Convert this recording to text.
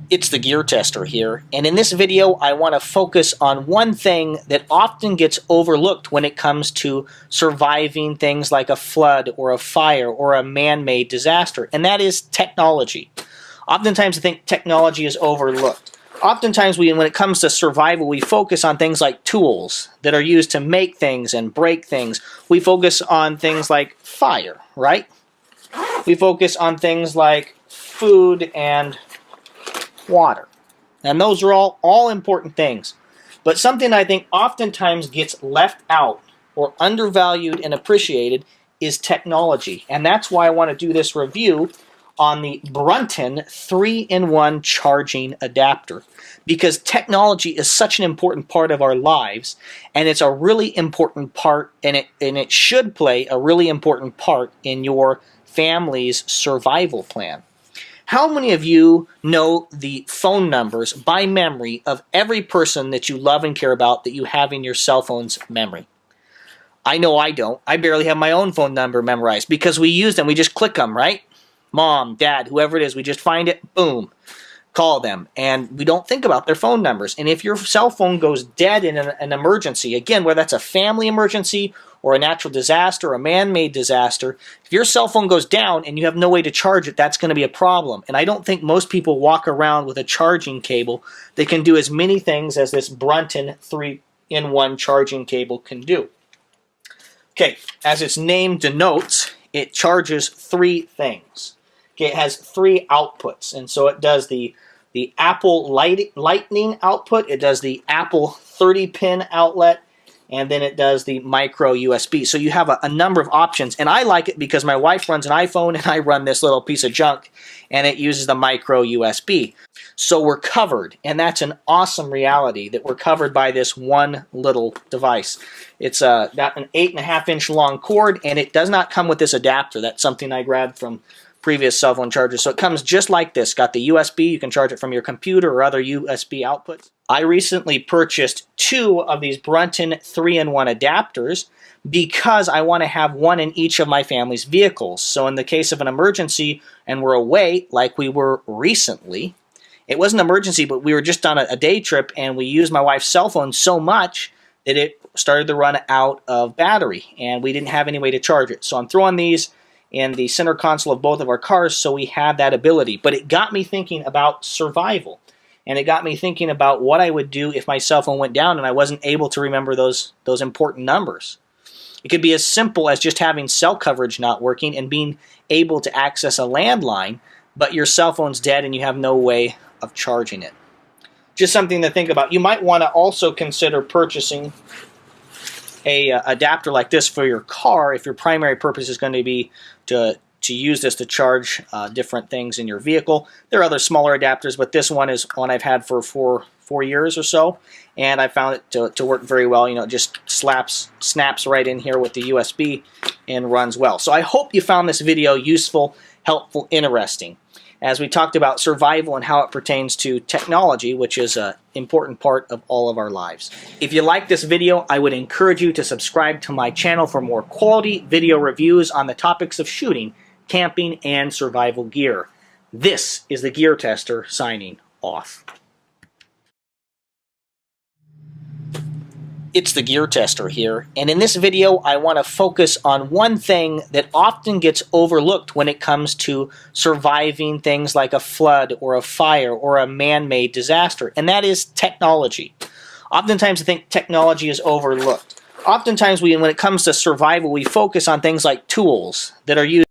It's the Gear Tester here, and in this video I want to focus on one thing that often gets overlooked when it comes to surviving things like a flood or a fire or a man-made disaster, and that is technology. Oftentimes I think technology is overlooked. Oftentimes when it comes to survival, we focus on things like tools that are used to make things and break things. We focus on things like fire, right? We focus on things like food and water. And those are all important things. But something I think oftentimes gets left out or undervalued and appreciated is technology. And that's why I want to do this review on the Brunton 3-in-1 charging adapter. Because technology is such an important part of our lives, and it's a really important part, and it should play a really important part in your family's survival plan. How many of you know the phone numbers by memory of every person that you love and care about that you have in your cell phone's memory? I know I don't. I barely have my own phone number memorized because we use them. We just click them, right? Mom, dad, whoever it is, we just find it, boom, call them. And we don't think about their phone numbers. And if your cell phone goes dead in an emergency, again, whether that's a family emergency or a natural disaster, or a man-made disaster, if your cell phone goes down and you have no way to charge it, that's going to be a problem. And I don't think most people walk around with a charging cable that can do as many things as this Brunton 3-in-1 charging cable can do. Okay, as its name denotes, it charges three things. Okay, it has three outputs, and so it does the Apple Lightning output, it does the Apple 30-pin outlet, and then it does the micro USB. So you have a number of options, and I like it because my wife runs an iPhone and I run this little piece of junk, and it uses the micro USB. So we're covered, and that's an awesome reality that we're covered by this one little device. It's got an 8.5-inch long cord, and it does not come with this adapter. That's something I grabbed from previous cell phone chargers. So it comes just like this. Got the USB, you can charge it from your computer or other USB outputs. I recently purchased 2 of these Brunton 3-in-1 adapters because I want to have one in each of my family's vehicles. So in the case of an emergency and we're away, like we were recently, it wasn't an emergency, but we were just on a day trip and we used my wife's cell phone so much that it started to run out of battery and we didn't have any way to charge it. So I'm throwing these in the center console of both of our cars so we have that ability. But it got me thinking about survival. And it got me thinking about what I would do if my cell phone went down and I wasn't able to remember those important numbers. It could be as simple as just having cell coverage not working and being able to access a landline, but your cell phone's dead and you have no way of charging it. Just something to think about. You might want to also consider purchasing a adapter like this for your car if your primary purpose is going to be to use this to charge different things in your vehicle. There are other smaller adapters, but this one is one I've had for four years or so, and I found it to work very well. You know, it just snaps right in here with the USB and runs well. So I hope you found this video useful, helpful, interesting, as we talked about survival and how it pertains to technology, which is an important part of all of our lives. If you like this video, I would encourage you to subscribe to my channel for more quality video reviews on the topics of shooting, camping, and survival gear. This is the Gear Tester signing off. It's the Gear Tester here, and in this video I want to focus on one thing that often gets overlooked when it comes to surviving things like a flood or a fire or a man-made disaster, and that is technology. Oftentimes I think technology is overlooked. Oftentimes when it comes to survival, we focus on things like tools that are used